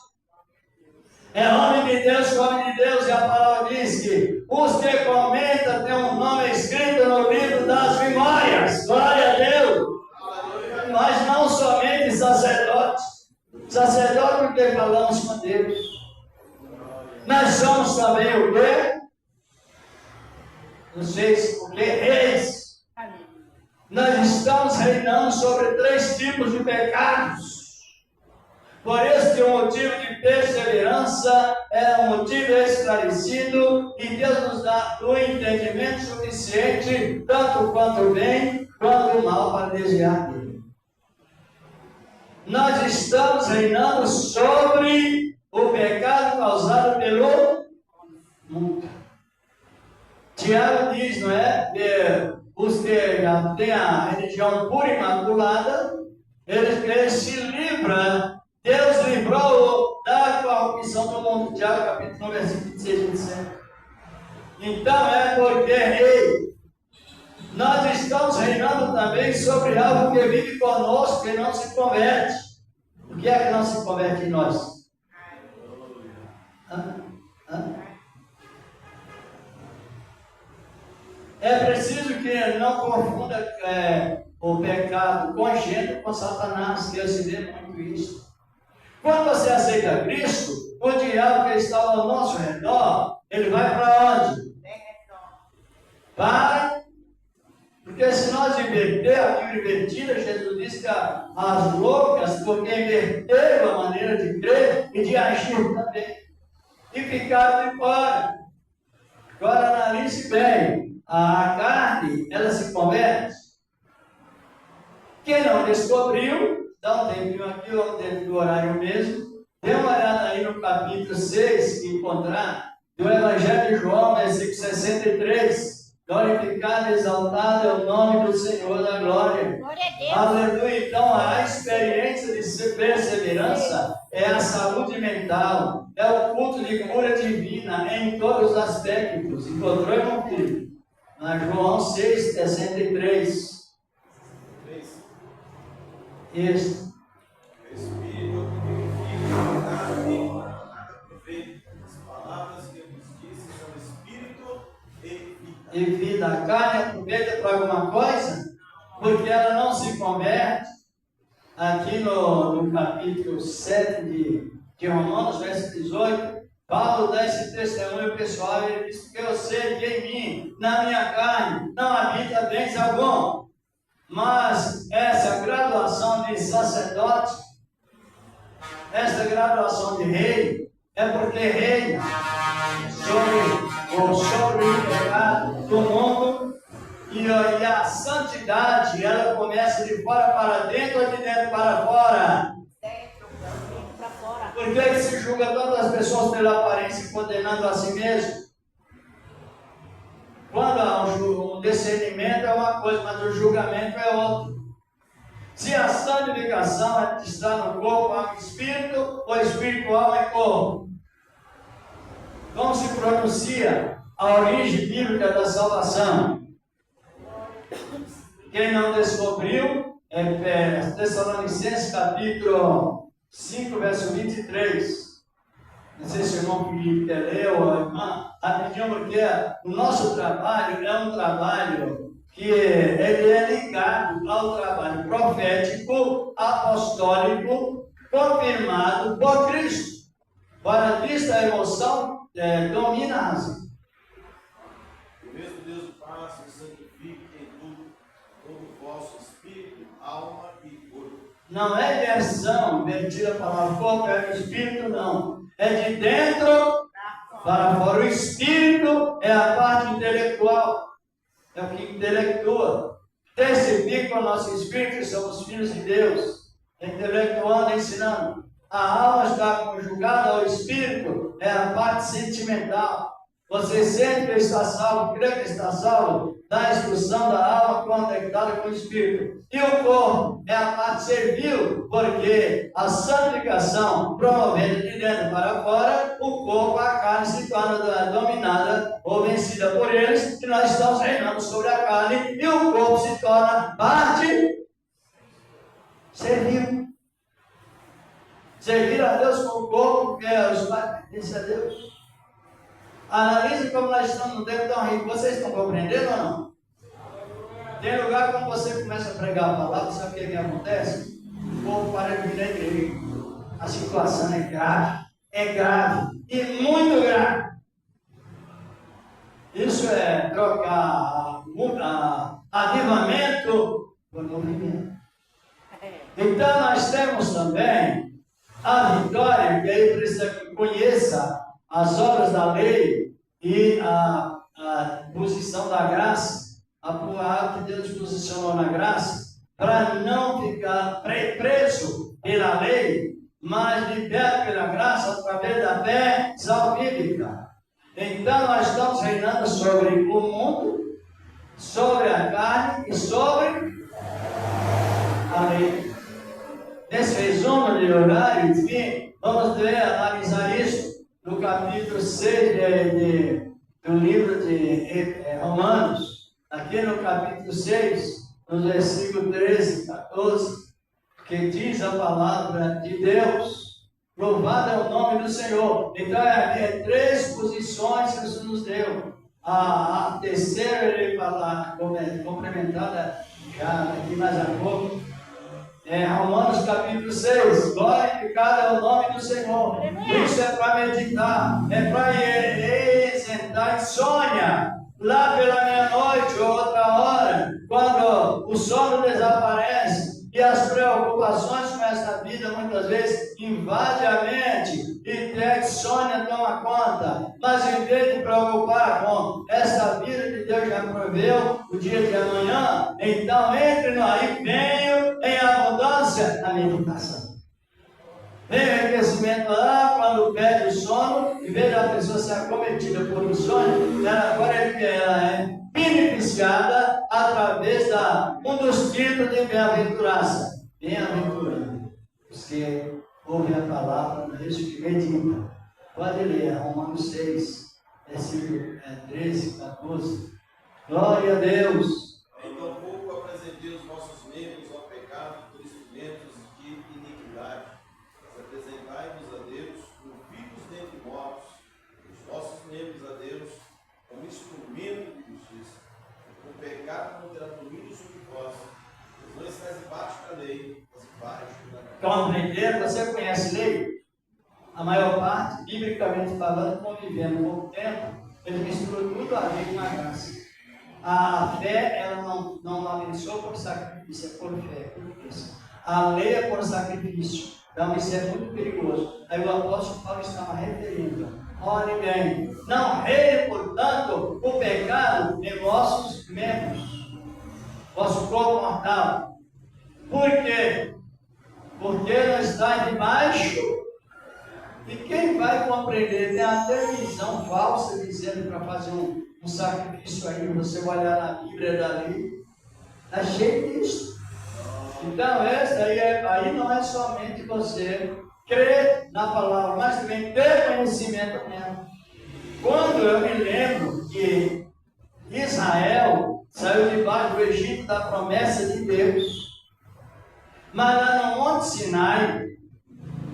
É homem de Deus com homem de Deus, e a palavra diz que os que comentam têm um nome escrito no livro das memórias. Glória a Deus! Mas não somente sacerdotes. Sacerdote porque falamos com Deus. Nós somos também o quê? Não sei o quê? Reis. Nós estamos reinando sobre 3 tipos de pecados. Por isso que o motivo de perseverança é um motivo esclarecido e Deus nos dá o entendimento suficiente, tanto quanto o bem, quanto o mal, para desviar dele. Nós estamos reinando sobre o pecado causado pelo mundo. Tiago diz, não é? Que os que já têm a religião pura e imaculada, eles se livram. Deus livrou da corrupção do mundo. Tiago, capítulo 1, versículo 26 e 27. Então é porque rei. Nós estamos reinando também sobre algo que vive conosco e não se converte. O que é que não se converte em nós? É preciso que não confunda o pecado congênito com Satanás, que se vê muito isso. Quando você aceita Cristo, o diabo que está ao nosso redor, ele vai para onde? Porque se nós inverter a Bíblia invertida, Jesus disse que as loucas, porque inverteram a maneira de crer e de agir também, e ficaram de fora. Agora analise bem, a carne, ela se converte. Quem não descobriu, dá um tempinho aqui, ou dentro do horário mesmo, dê uma olhada aí no capítulo 6, que encontrar, do Evangelho de João, versículo 63. Glorificado e exaltado é o nome do Senhor da glória. Glória a Deus. Aleluia. Então, a experiência de perseverança é a saúde mental, é o culto de cura divina em todos os aspectos. Encontrou, irmão filho? Na João 6, 63. Isso. Espírito que vivifica a carne, nada aproveita. As palavras que eu vos disse são espírito e vida. E vida, a carne aproveita para alguma coisa? Porque ela não se converte. Aqui no capítulo 7 de Romanos, verso 18, Paulo dá esse testemunho pessoal e ele diz: porque eu sei que em mim, na minha carne, não habita bens algum. Mas essa graduação de sacerdote, essa graduação de rei, é porque reina sobre o pecado do mundo, e a santidade, ela começa de fora para dentro ou de dentro para fora? Dentro para fora. Por que se julga tantas pessoas pela aparência, condenando a si mesmo? Quando há um discernimento é uma coisa, mas o julgamento é outra. Se a santificação está no corpo, alma e espírito, ou espírito, alma e corpo? Como se pronuncia a origem bíblica da salvação? Quem não descobriu, Tessalonicenses capítulo 5, verso 23. Não sei se o irmão Felipe quer ler ou a irmã, rapidinho, porque o nosso trabalho é um trabalho que ele é ligado ao trabalho profético, apostólico, confirmado por Cristo. Para Cristo a emoção domina a razão. O mesmo Deus o faça e santifique em tudo, todo o vosso espírito, alma e corpo. Não é versão invertida para o corpo, é o espírito, não. É de dentro para fora. O espírito é a parte intelectual, é o que intelectua. Testifica o nosso espírito que somos filhos de Deus, intelectuando, ensinando. A alma está conjugada ao espírito, é a parte sentimental. Você sente que está salvo, crê que está salvo, da instrução da alma conectada com o espírito. E o corpo é a parte servil, porque a santificação, promovendo de dentro para fora, o corpo, a carne se torna dominada ou vencida por eles, e nós estamos reinando sobre a carne, e o corpo se torna parte servil. Servir a Deus com o corpo, porque os pais pertencem a Deus. Analise como nós estamos no tempo tão rico. Vocês estão compreendendo ou não? Tem lugar quando você começa a pregar a palavra, sabe o que acontece? O povo para de vir na igreja. A situação é grave e muito grave. Isso é trocar avivamento por movimento. Então nós temos também a vitória, que aí precisa que conheça as obras da lei e a posição da graça, a que Deus posicionou na graça, para não ficar preso pela lei, mas liberto pela graça através da fé salvífica. Então nós estamos reinando sobre o mundo, sobre a carne e sobre a lei. Nesse resumo de horário, enfim, vamos analisar isso no capítulo 6 do livro de Romanos, aqui no capítulo 6, no versículo 13 e 14, que diz a palavra de Deus: louvado é o nome do Senhor. Então, é três posições que Jesus nos deu. A terceira, ele fala, complementada já aqui mais a pouco, Romanos capítulo 6, glorificado é o nome do Senhor. Isso é para meditar, é para sentar insônia, lá pela meia-noite ou outra hora, quando o sono desaparece e as preocupações com essa vida muitas vezes invadem a mente e a insônia toma conta. Mas em vez de preocupar com essa vida que Deus já proveu, o dia de amanhã, então entre no aí, venho em abundância a meditação. Vem o enriquecimento lá, quando perde o sono, em vez da pessoa ser acometida por um sonho, agora ela é beneficiada através um dos títulos de bem-aventurança. Bem-aventurado, os que ouvem a palavra, mas que meditam. Pode ler, Romanos 6, versículo 13, 14. Glória a Deus. Então pouco apresentei os vossos membros ao pecado por instrumentos de iniquidade. Apresentai-vos a Deus como vivos dentre mortos, os vossos membros a Deus como instrumento de justiça. O pecado não terá domínio sobre vós, pois não estáis debaixo da lei, mas debaixo da graça. Compreender, você conhece lei? A maior parte, biblicamente falando, convivendo pouco tempo, ele mistura tudo a lei com a graça. A fé, ela não abençoa por sacrifício, é por fé, por isso. A lei é por sacrifício. Então isso é muito perigoso. Aí o apóstolo Paulo estava referindo: olhe bem, não reine, portanto, o pecado em vossos membros, vosso corpo mortal. Por quê? Porque não está debaixo. E quem vai compreender? Tem até visão falsa dizendo para fazer um sacrifício aí, você vai olhar na Bíblia dali, está cheio disso. Então, aí não é somente você crer na palavra, mas também ter conhecimento mesmo. Quando eu me lembro que Israel saiu debaixo do Egito da promessa de Deus, mas lá no Monte Sinai,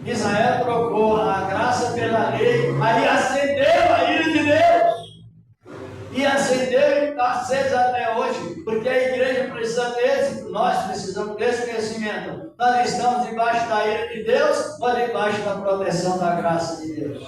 Israel trocou a graça pela lei, aí acendeu a ira de Deus. E acendeu e está aceso até hoje, porque a igreja precisa desse, nós precisamos desse conhecimento. Nós estamos debaixo da ira de Deus ou debaixo da proteção da graça de Deus?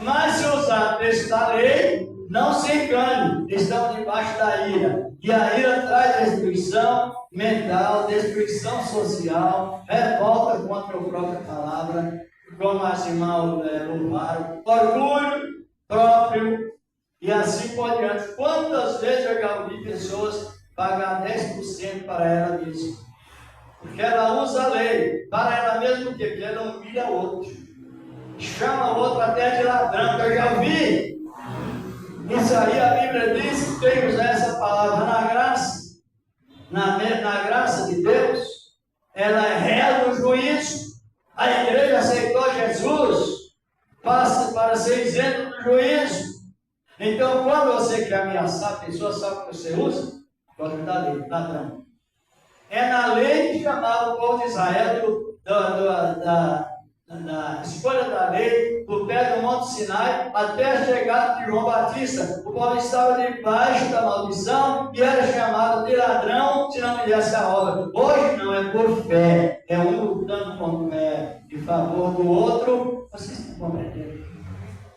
Mas se usar o texto da lei, não se engane, estamos debaixo da ira. E a ira traz destruição mental, destruição social, revolta contra a própria palavra, como as irmãs louvaram, orgulho próprio, e assim por diante. Quantas vezes eu já ouvi pessoas pagar 10% para ela mesma? Porque ela usa a lei para ela mesma, porque ela humilha outro, chama o outro até de ladrão, que eu já ouvi. Isso aí a Bíblia diz que tem que usar essa palavra na graça, na graça de Deus. Ela é real no juízo. A igreja aceitou Jesus para ser isento do juízo. Então, quando você quer ameaçar a pessoa, sabe o que você usa? Código da lei, ladrão. É na lei que chamava o povo de Israel da escolha da lei, do pé do Monte Sinai, até a chegada de João Batista. O povo estava debaixo da maldição e era chamado de ladrão se não fizesse a obra. Hoje não, é por fé. É um lutando em favor do outro. Vocês estão compreendendo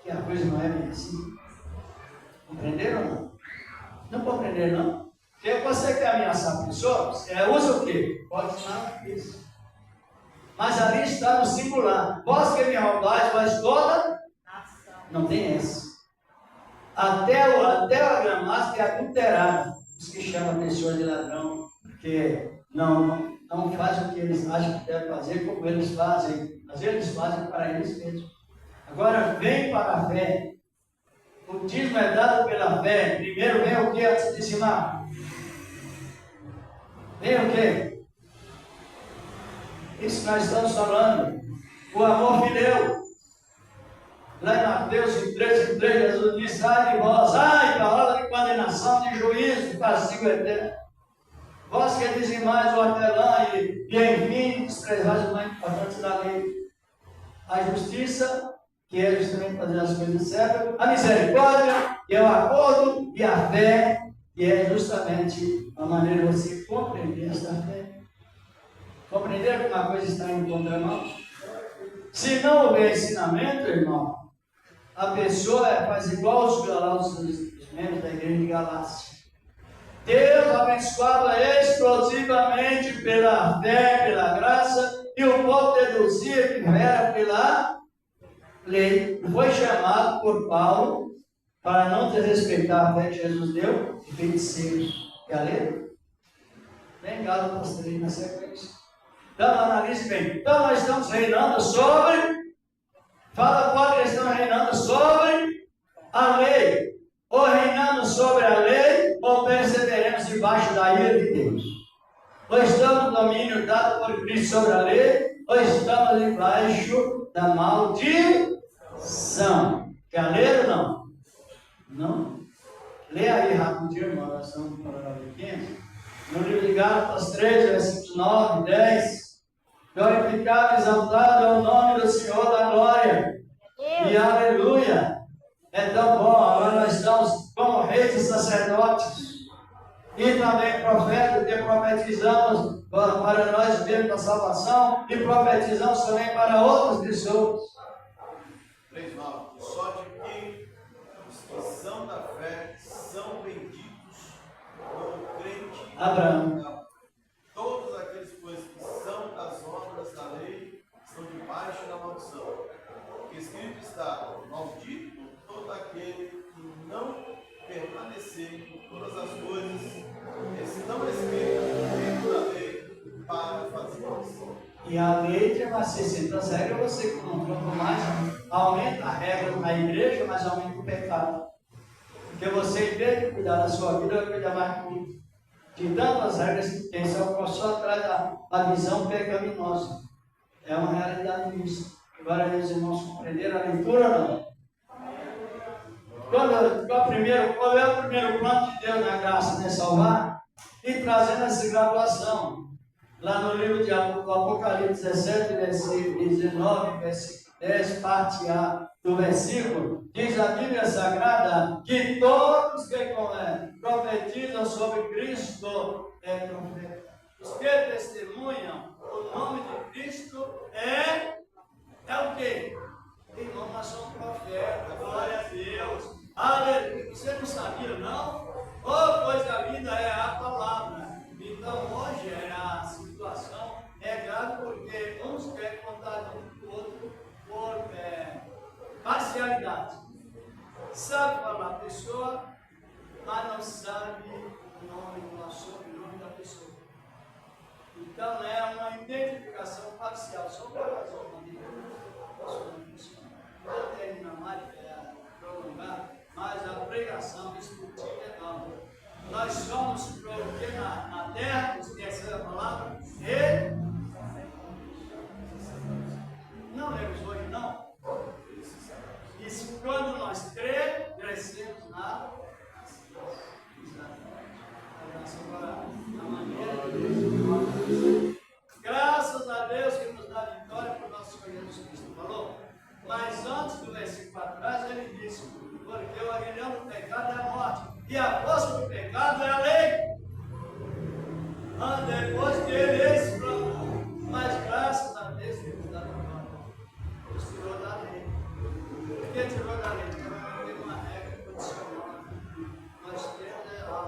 que a coisa não é bem assim? Compreenderam ou não? Não compreenderam, não? Porque você quer ameaçar pessoas, usa o quê? Pode usar isso. Mas ali está no singular. Vós que me roubais, mas toda não tem essa. Até a gramática é adulterada. Os que chamam pessoas de ladrão, porque não fazem o que eles acham que devem fazer, como eles fazem. Mas eles fazem para eles mesmos. Agora, vem para a fé. O dízimo é dado pela fé. Primeiro vem o que antes de dizimar? Vem o que? Isso nós estamos falando. O amor filial. Lá em Mateus 13, Jesus disse: ai de vós, ai, palavra de condenação, de juízo, de castigo eterno. Vós que dizimais o hortelã e enfim, desprezais o mais importante da lei. A justiça, que é justamente fazer as coisas certas, a misericórdia, que é o acordo, e a fé, que é justamente a maneira de você compreender esta fé. Compreender que uma coisa está em contramão. Se não houver ensinamento, irmão, a pessoa faz igual os membros da igreja de Galácia. Deus abençoava explosivamente pela fé, pela graça, e o povo deduzia que era pela lei. Foi chamado por Paulo para não desrespeitar a fé que Jesus deu, de feiticeiros. Quer ler? Vem Gálatas 3 na sequência. Então, analise bem. Então, nós estamos reinando sobre. Fala qual que estão reinando sobre a lei. Ou reinando sobre a lei, ou perseveremos debaixo da ira de Deus. Ou estamos no domínio dado por Cristo sobre a lei, ou estamos debaixo da maldição. Quer ler ou não? Não? Lê aí rapidinho, irmão, nós estamos no parágrafo 15. No livro de Gálatas 3, versículos 9 e 10. Glorificado e exaltado é o nome do Senhor da glória. E aleluia. É tão bom. Agora nós estamos como reis e sacerdotes. E também profetas, que profetizamos para nós mesmos da salvação. E profetizamos também para outras pessoas. 3:9. Só de que os que são da fé são benditos com o crente Abraão. Todos aqueles, pois, que são das obras da lei, estão debaixo da maldição. Porque escrito está: maldito todo aquele que não permanecer em todas as coisas que estão escritas dentro da lei para fazê-las. E a lei tem uma 600 regras, você que não trocou mais, aumenta a regra na igreja, mas aumenta o pecado. Porque você, em vez de cuidar da sua vida, vai cuidar mais comigo. De tantas regras que tem, só traz a visão pecaminosa. É uma realidade mista. Agora, meus irmãos, compreenderam a leitura ou não? Qual é o primeiro plano de Deus na graça, né? Salvar e trazendo essa graduação. Lá no livro de Apocalipse 17, versículo 19, versículo 10, parte A do versículo, diz a Bíblia Sagrada que todos que profetizam sobre Cristo é profeta. Os que testemunham o nome de Cristo é o quê? Irmão, nós somos profetas, glória a Deus. Aleluia. Você não sabia, não? Oh, coisa linda é a palavra. Então, hoje a situação é grave porque uns querem contar um do outro por parcialidade. Sabe falar a pessoa, mas não sabe o nome, o sobrenome da pessoa. Então, é uma identificação parcial, só por razão da vida. Não termina mais prolongar, mas a pregação discutiva é não. Nós somos porque na terra, esquece a palavra, e não lemos hoje, não. Isso quando nós crescemos na maneira de Deus. Graças a Deus que nos dá vitória para o nosso Senhor Jesus Cristo falou. Mas antes do versículo para trás, ele disse: porque o aguilhão do pecado é a morte, e a força do pecado é a lei. Depois que ele explanou, mas graças a Deus que nos dá vitória. Deus tirou da lei. Por que tirou da lei? Porque não tem uma regra condicional. Nós temos a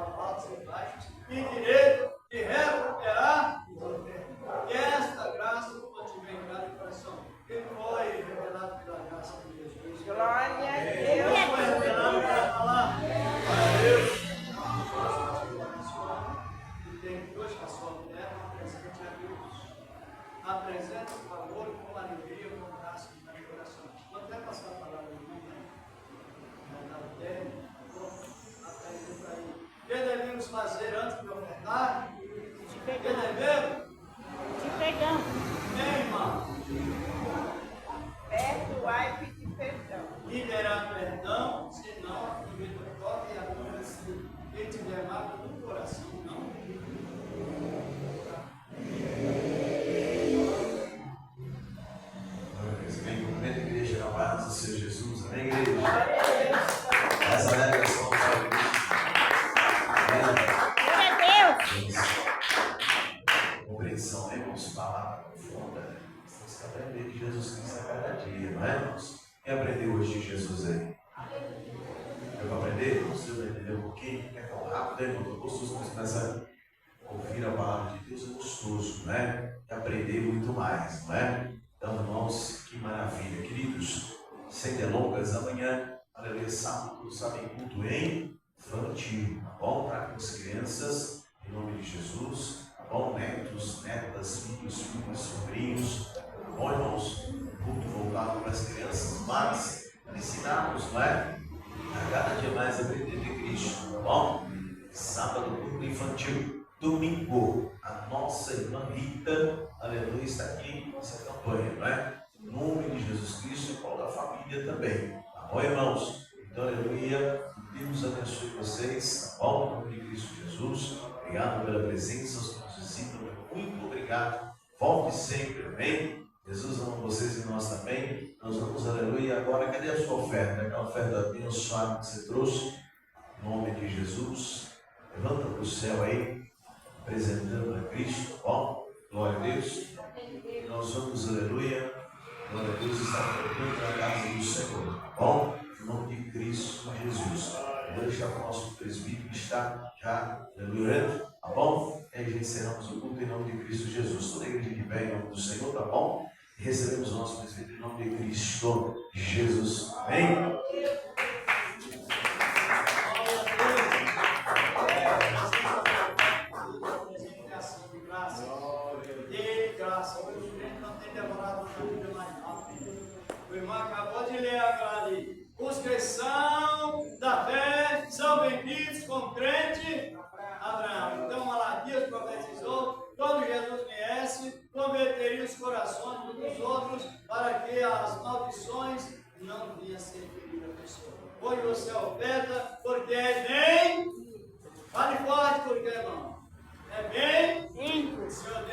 Amém, igreja? Essa é a versão da Glória a Deus. compreensão, irmãos, palavra profunda. Temos que aprender de Jesus Cristo a cada dia, não é, irmãos? Quem aprendeu hoje de Jesus aí? Eu vou aprender? Você vai entender um pouquinho? Quer tão rápido, irmão? É gostoso quando você começa a ouvir a palavra de Deus, é gostoso, não é? E aprender muito mais, não é? Então, irmãos, que maravilha, queridos. Sem delongas, amanhã, aleluia, sábado, todos sabem, culto em infantil, tá bom? Para as crianças, em nome de Jesus, tá bom? Netos, netas, filhos, filhas, sobrinhos, tá bom, irmãos? Culto voltado para as crianças, mas ensinarmos, não é? A cada dia mais aprender de Cristo, tá bom? Sábado, culto infantil. Domingo, a nossa irmã Rita, aleluia, está aqui nessa campanha, não é? Em nome de Jesus Cristo e qual da família também, tá bom, irmãos? Então, aleluia, Deus abençoe vocês, tá bom? Em nome de Cristo Jesus, obrigado pela presença, os que nos visitam, muito obrigado, volte sempre, amém? Jesus ama vocês e nós também, nós vamos, aleluia, agora, cadê a sua oferta? Aquela oferta abençoada que você trouxe, em nome de Jesus, levanta para o céu aí, apresentando a Cristo, tá bom? Glória a Deus. E nós vamos, aleluia, glória a Deus, estar voltando na casa do Senhor, tá bom? Em nome de Cristo Jesus. Eu vou deixar para o nosso presbítero que está já, aleluia, tá bom? E aí encerramos o culto em nome de Cristo Jesus. Toda a igreja de pé em nome do Senhor, tá bom? E recebemos o nosso presbítero em nome de Cristo Jesus. Amém? O irmão acabou de ler agora ali. Os que são da fé são benditos com crente Abraão. Então Malaquias profetizou, quando Jesus viesse, converteria os corações dos outros para que as maldições não viessem ferir a pessoa. Hoje você oferta porque é bem. Fale forte porque, irmão. É bem. O Senhor